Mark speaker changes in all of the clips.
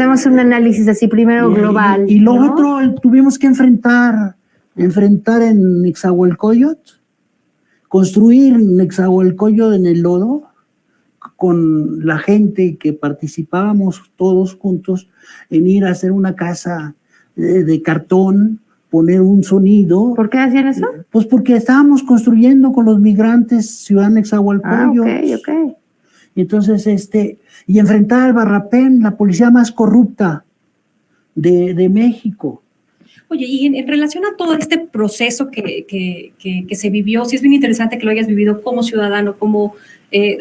Speaker 1: podemos hacer un análisis así primero global.
Speaker 2: Y lo
Speaker 1: ¿no?
Speaker 2: otro, tuvimos que enfrentar en Nezahualcóyotl, construir Nezahualcóyotl en el lodo, con la gente que participábamos todos juntos en ir a hacer una casa de cartón, poner un sonido.
Speaker 1: ¿Por qué hacían eso?
Speaker 2: Pues porque estábamos construyendo con los migrantes Ciudad Nezahualcóyotl.
Speaker 1: Ok.
Speaker 2: Y entonces, y enfrentar al Barrapén, la policía más corrupta de México.
Speaker 3: Oye, y en relación a todo este proceso que se vivió, sí es bien interesante que lo hayas vivido como ciudadano, como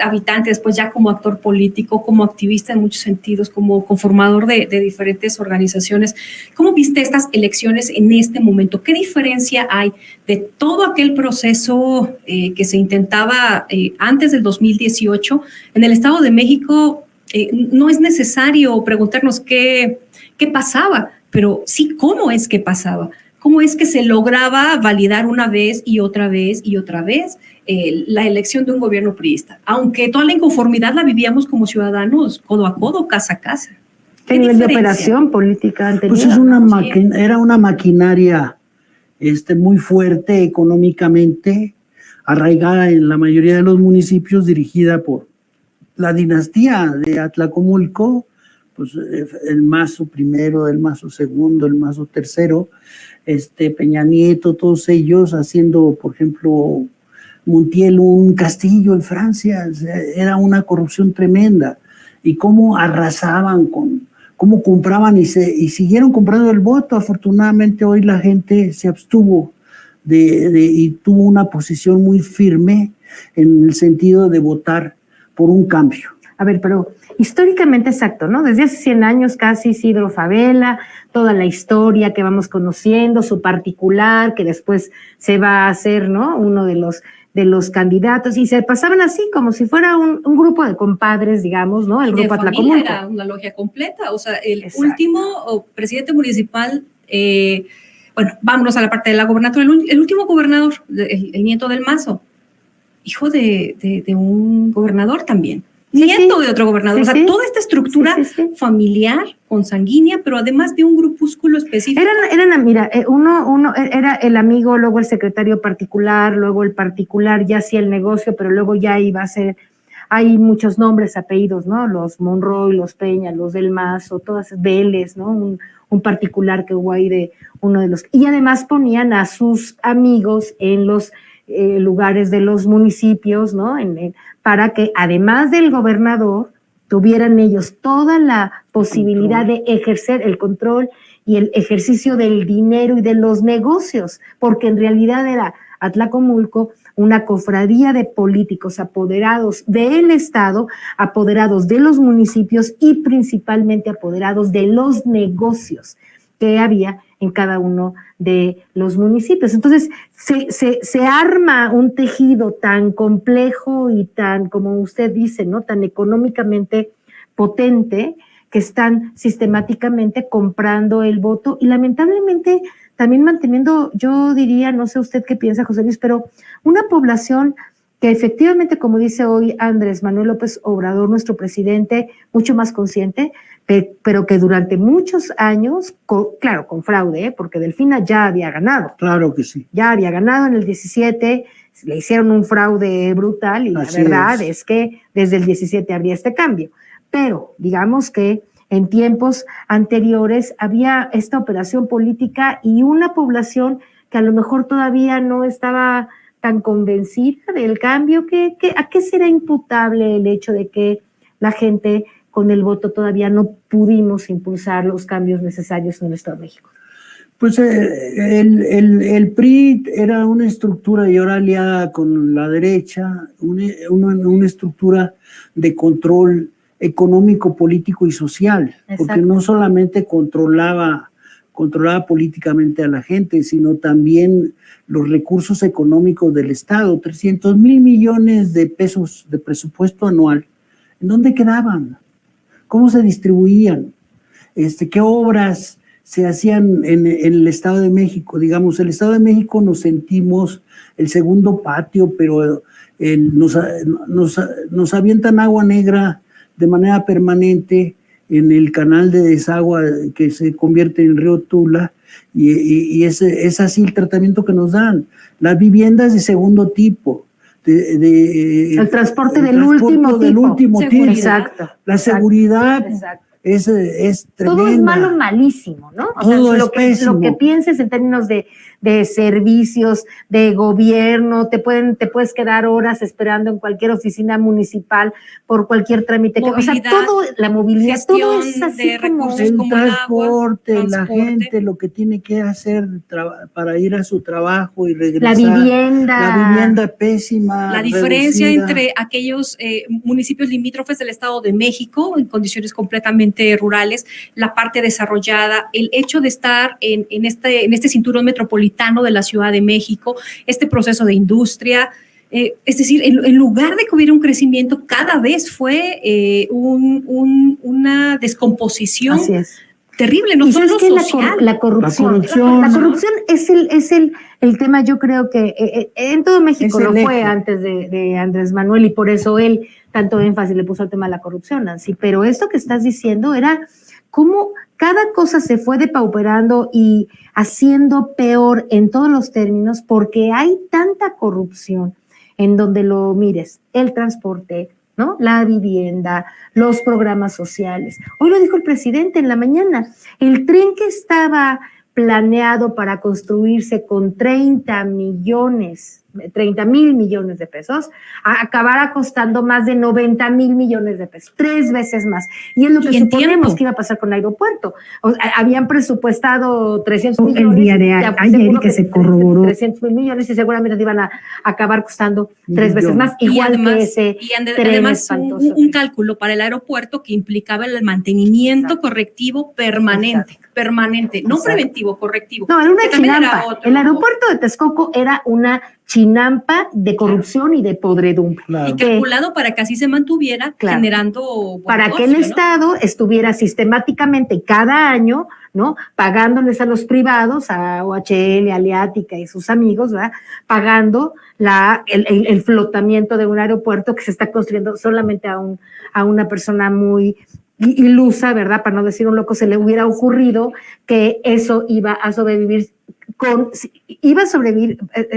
Speaker 3: habitante, después ya como actor político, como activista en muchos sentidos, como conformador de diferentes organizaciones. ¿Cómo viste estas elecciones en este momento? ¿Qué diferencia hay de todo aquel proceso que se intentaba antes del 2018 en el Estado de México? No es necesario preguntarnos qué pasaba, pero sí cómo es que pasaba, cómo es que se lograba validar una vez y otra vez y otra vez la elección de un gobierno priista, aunque toda la inconformidad la vivíamos como ciudadanos codo a codo, casa a casa.
Speaker 1: ¿Qué nivel de operación política anterior?
Speaker 2: Pues era una maquinaria muy fuerte económicamente, arraigada en la mayoría de los municipios, dirigida por la dinastía de Atlacomulco, pues el Mazo primero, el Mazo segundo, el Mazo tercero, Peña Nieto, todos ellos haciendo, por ejemplo, Montiel un castillo en Francia. O sea, era una corrupción tremenda. Y cómo arrasaban cómo compraban y siguieron comprando el voto. Afortunadamente hoy la gente se abstuvo y tuvo una posición muy firme en el sentido de votar por un cambio.
Speaker 1: A ver, pero históricamente exacto, ¿no? Desde hace 100 años casi Isidro Fabela, toda la historia que vamos conociendo, su particular, que después se va a hacer, ¿no? Uno de los candidatos, y se pasaban así como si fuera un grupo de compadres, digamos, ¿no? El grupo Atlacomulco.
Speaker 3: Era una logia completa, o sea, el
Speaker 1: Exacto.
Speaker 3: último presidente municipal, bueno, vámonos a la parte de la gobernatura, el último gobernador, el nieto del Mazo, hijo de un gobernador también. Nieto de otro gobernador, o sea, toda esta estructura familiar, consanguínea, pero además de un grupúsculo específico.
Speaker 1: Mira, uno era el amigo, luego el secretario particular, luego el particular ya hacía el negocio, pero luego ya iba a ser, hay muchos nombres, apellidos, ¿no? Los Monroy, los Peña, los del Mazo, todas Vélez, ¿no? Un particular que hubo ahí de uno de los, y además ponían a sus amigos en los lugares de los municipios, ¿no? Para que además del gobernador tuvieran ellos toda la posibilidad de ejercer el control y el ejercicio del dinero y de los negocios, porque en realidad era Atlacomulco una cofradía de políticos apoderados del Estado, apoderados de los municipios y principalmente apoderados de los negocios que había en cada uno de los municipios. Entonces, se arma un tejido tan complejo y tan, como usted dice, ¿no? Tan económicamente potente, que están sistemáticamente comprando el voto y lamentablemente también manteniendo, yo diría, no sé usted qué piensa, José Luis, pero una población que efectivamente, como dice hoy Andrés Manuel López Obrador, nuestro presidente, mucho más consciente, pero que durante muchos años, claro, con fraude, porque Delfina ya había ganado.
Speaker 2: Claro que sí.
Speaker 1: Ya había ganado en el 17, le hicieron un fraude brutal y la verdad es que desde el 17 habría este cambio. Pero digamos que en tiempos anteriores había esta operación política y una población que a lo mejor todavía no estaba tan convencida del cambio. ¿A qué será imputable el hecho de que la gente con el voto todavía no pudimos impulsar los cambios necesarios en el Estado de México?
Speaker 2: Pues el PRI era una estructura, y ahora aliada con la derecha, una estructura de control económico, político y social. Exacto. Porque no solamente controlaba políticamente a la gente, sino también los recursos económicos del Estado. 300,000 millones de pesos de presupuesto anual. ¿En dónde quedaban? ¿Cómo se distribuían? ¿Qué obras se hacían en el Estado de México? Digamos, el Estado de México nos sentimos el segundo patio, pero nos avientan agua negra de manera permanente en el canal de desagüe que se convierte en el río Tula, y es así el tratamiento que nos dan. Las viviendas de segundo tipo,
Speaker 1: el transporte del último tipo. Exacto.
Speaker 2: La seguridad.
Speaker 1: Exacto.
Speaker 2: Es tremenda.
Speaker 1: Todo es malo, malísimo, ¿no? O
Speaker 2: Todo
Speaker 1: sea,
Speaker 2: es pésimo.
Speaker 1: lo que pienses en términos de servicios, de gobierno, te puedes quedar horas esperando en cualquier oficina municipal por cualquier trámite.
Speaker 3: Movilidad,
Speaker 1: o sea, todo, la movilidad, todo es así
Speaker 3: de
Speaker 1: como
Speaker 3: recursos
Speaker 2: el
Speaker 3: como
Speaker 2: transporte,
Speaker 3: el agua,
Speaker 2: la gente, lo que tiene que hacer para ir a su trabajo y regresar.
Speaker 1: La
Speaker 2: vivienda pésima.
Speaker 3: La diferencia
Speaker 2: reducida.
Speaker 3: entre aquellos municipios limítrofes del Estado de México, en condiciones completamente rurales, la parte desarrollada, el hecho de estar en este cinturón metropolitano de la Ciudad de México, este proceso de industria, es decir, en lugar de que hubiera un crecimiento, cada vez fue una descomposición.
Speaker 1: Así es.
Speaker 3: Terrible, no solo social.
Speaker 1: La corrupción es el tema, yo creo que en todo México lo fue antes de Andrés Manuel, y por eso él tanto énfasis le puso al tema de la corrupción, Nancy. Pero esto que estás diciendo era cómo cada cosa se fue depauperando y haciendo peor en todos los términos, porque hay tanta corrupción en donde lo mires, el transporte, ¿no? La vivienda, los programas sociales. Hoy lo dijo el presidente en la mañana, el tren que estaba planeado para construirse con 30 mil millones de pesos, acabará costando más de 90 mil millones de pesos, 3 veces más. Y es lo que suponemos que iba a pasar con el aeropuerto. O sea, habían presupuestado 300 millones.
Speaker 4: El día de ayer que se corroboró.
Speaker 1: 300 mil millones y seguramente iban a acabar costando 3 veces más. Igual
Speaker 3: además,
Speaker 1: que ese
Speaker 3: además un cálculo para el aeropuerto que implicaba el mantenimiento correctivo permanente. Permanente, no preventivo, correctivo.
Speaker 1: No, era una chinampa. El aeropuerto de Texcoco era una chinampa de corrupción y de podredumbre.
Speaker 3: Claro. Y calculado para que así se mantuviera generando
Speaker 1: para que el Estado estuviera sistemáticamente cada año, ¿no? Pagándoles a los privados, a OHL, Aleática y sus amigos, ¿verdad? Pagando el flotamiento de un aeropuerto que se está construyendo solamente a una persona muy ilusa, ¿verdad? Para no decir un loco, se le hubiera ocurrido que eso iba a sobrevivir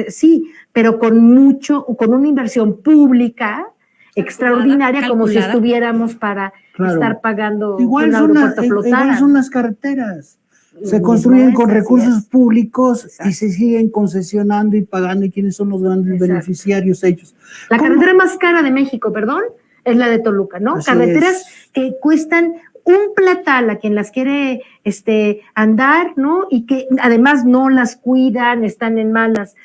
Speaker 1: sí, pero con una inversión pública extraordinaria, como si estuviéramos para estar pagando un aeropuerto flotado.
Speaker 2: Igual son las carreteras. Se construyen con recursos públicos y se siguen concesionando y pagando. ¿Y quiénes son los grandes beneficiarios ellos?
Speaker 1: La carretera más cara de México, perdón, es la de Toluca, ¿no?
Speaker 2: Así
Speaker 1: carreteras que cuestan un platal a quien las quiere andar, ¿no? Y que además no las cuidan, están en malas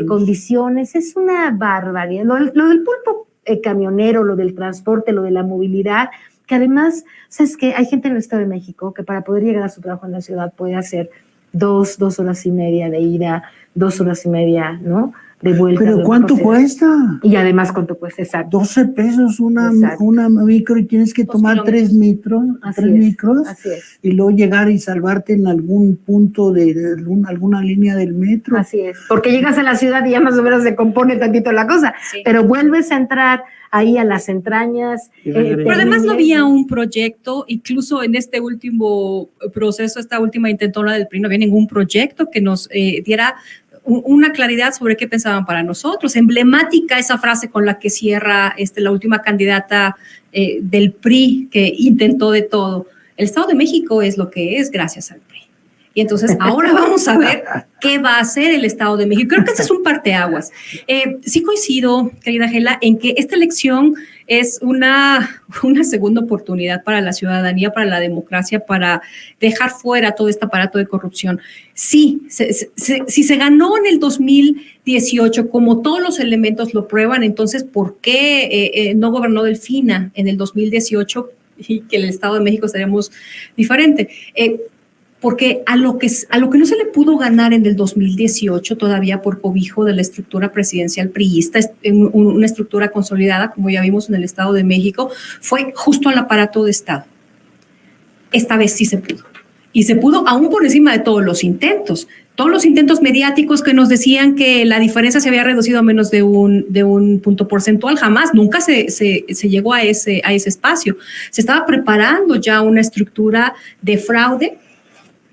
Speaker 1: condiciones. Es una barbaridad. Lo del pulpo camionero, lo del transporte, lo de la movilidad, que además, ¿sabes qué? Hay gente en el Estado de México que para poder llegar a su trabajo en la ciudad puede hacer 2 horas y media de ida, 2 horas y media, ¿no? De vuelta.
Speaker 2: ¿Pero cuánto cuesta?
Speaker 1: Y además, ¿cuánto cuesta? Exacto.
Speaker 2: 12 pesos una micro, y tienes que tomar 3 micros.
Speaker 1: Así es.
Speaker 2: Y luego llegar y salvarte en algún punto de alguna línea del metro.
Speaker 1: Así es. Porque llegas a la ciudad y ya más o menos se compone tantito la cosa. Sí. Pero vuelves a entrar ahí a las entrañas.
Speaker 3: Pero además no había un proyecto, incluso en este último proceso, esta última intentona del PRI, no había ningún proyecto que nos diera una claridad sobre qué pensaban para nosotros. Emblemática esa frase con la que cierra la última candidata del PRI, que intentó de todo. El Estado de México es lo que es gracias al PRI. Y entonces ahora vamos a ver qué va a hacer el Estado de México. Creo que este es un parteaguas. Sí coincido, querida Gela, en que esta elección es una segunda oportunidad para la ciudadanía, para la democracia, para dejar fuera todo este aparato de corrupción. Sí, si se ganó en el 2018, como todos los elementos lo prueban, entonces, ¿por qué no gobernó Delfina en el 2018 y que el Estado de México estaríamos diferente? Porque a lo que no se le pudo ganar en el 2018 todavía por cobijo de la estructura presidencial priista, una estructura consolidada, como ya vimos en el Estado de México, fue justo al aparato de Estado. Esta vez sí se pudo. Y se pudo aún por encima de todos los intentos. todos los intentos mediáticos que nos decían que la diferencia se había reducido a menos de un punto porcentual, jamás, nunca se llegó a ese espacio. Se estaba preparando ya una estructura de fraude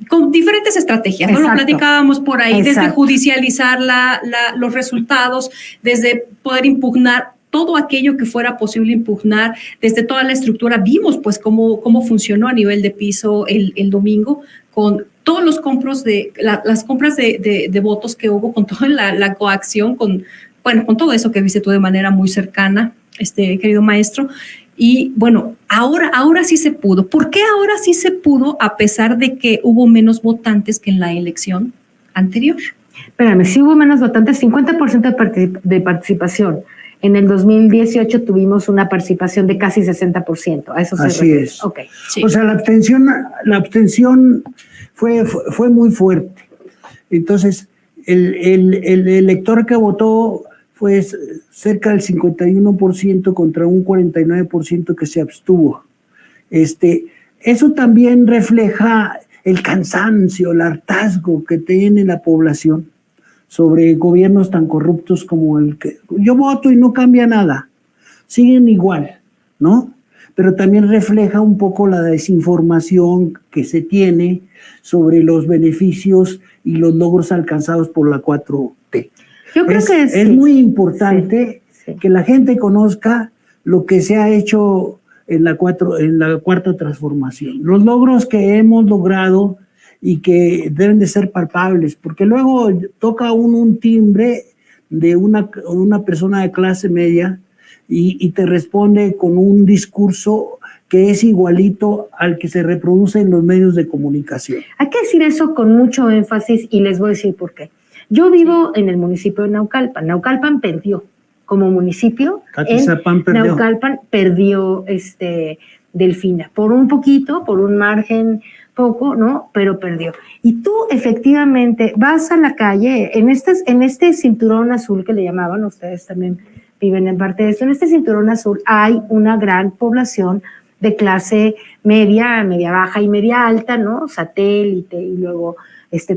Speaker 3: con diferentes estrategias, ¿no? Lo platicábamos por ahí, desde judicializar los resultados, desde poder impugnar todo aquello que fuera posible impugnar, desde toda la estructura. Vimos pues cómo funcionó a nivel de piso el domingo, con todos los las compras de votos que hubo, con toda la coacción, con todo eso que viste tú de manera muy cercana, querido maestro. Y bueno, ahora sí se pudo. ¿Por qué ahora sí se pudo a pesar de que hubo menos votantes que en la elección anterior?
Speaker 1: Espérame, sí hubo menos votantes, 50% de participación. En el 2018 tuvimos una participación de casi 60%. A eso se refiere.
Speaker 2: Así es.
Speaker 1: Okay.
Speaker 2: Sí. O sea, la abstención fue muy fuerte. Entonces, el elector que votó fue cerca del 51% contra un 49% que se abstuvo. Eso también refleja el cansancio, el hartazgo que tiene la población sobre gobiernos tan corruptos como el que yo voto y no cambia nada, siguen igual, ¿no? Pero también refleja un poco la desinformación que se tiene sobre los beneficios y los logros alcanzados por la 4T.
Speaker 1: Yo creo que
Speaker 2: es muy importante que la gente conozca lo que se ha hecho en la cuarta transformación, los logros que hemos logrado y que deben de ser palpables, porque luego toca un timbre de una persona de clase media y te responde con un discurso que es igualito al que se reproduce en los medios de comunicación.
Speaker 1: Hay que decir eso con mucho énfasis y les voy a decir por qué. Yo vivo en el municipio de Naucalpan. Naucalpan perdió como municipio. Naucalpan perdió Delfina por un poquito, por un margen poco, ¿no? Pero perdió. Y tú efectivamente vas a la calle, en este cinturón azul que le llamaban, ustedes también viven en parte de esto, en este cinturón azul hay una gran población de clase media, media baja y media alta, ¿no? Satélite y luego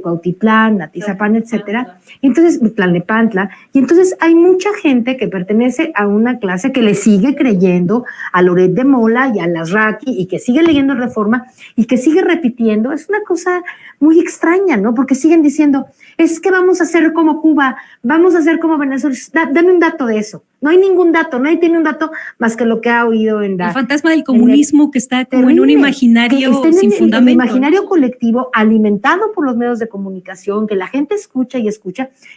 Speaker 1: Cuautitlán, Atizapán, etcétera. Y entonces, Tlalnepantla, y entonces hay mucha gente que pertenece a una clase que le sigue creyendo a Loret de Mola y a Larraqui y que sigue leyendo Reforma y que sigue repitiendo. Es una cosa muy extraña, ¿no? Porque siguen diciendo, es que vamos a hacer como Cuba, vamos a hacer como Venezuela. Dame un dato de eso. No hay ningún dato, nadie tiene un dato más que lo que ha oído en
Speaker 3: el fantasma del comunismo que está como terrible, en un imaginario sin fundamento.
Speaker 1: En el imaginario colectivo alimentado por los medios de comunicación, que la gente escucha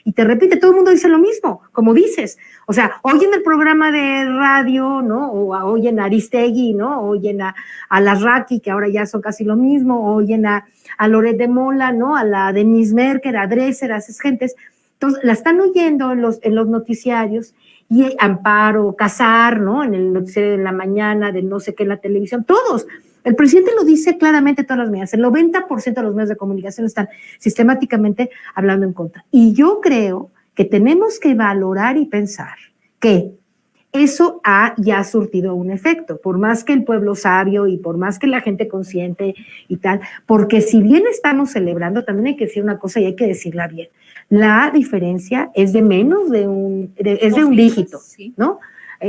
Speaker 1: y te repite, todo el mundo dice lo mismo, como dices. O sea, oyen el programa de radio, ¿no? O oyen a Aristegui, ¿no? Oyen a Larraqui, que ahora ya son casi lo mismo, oyen a Loret de Mola, ¿no? A la Denise Merker, a Dresser, a esas gentes. Entonces, la están oyendo en los noticiarios. Y Amparo, Casar, ¿no? En el noticiero de la mañana, de no sé qué en la televisión, todos. El presidente lo dice claramente todas las medidas. El 90% de los medios de comunicación están sistemáticamente hablando en contra. Y yo creo que tenemos que valorar y pensar que eso ha ya surtido un efecto, por más que el pueblo sabio y por más que la gente consciente y tal, porque si bien estamos celebrando, también hay que decir una cosa y hay que decirla bien. La diferencia es de menos de un dígito, ¿no?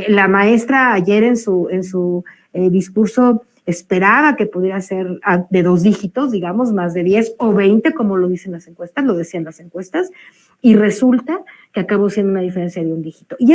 Speaker 1: La maestra ayer en su discurso esperaba que pudiera ser de 2 dígitos, digamos, más de 10 o 20, como lo dicen las encuestas, lo decían las encuestas, y resulta que acabó siendo una diferencia de 1 dígito. Y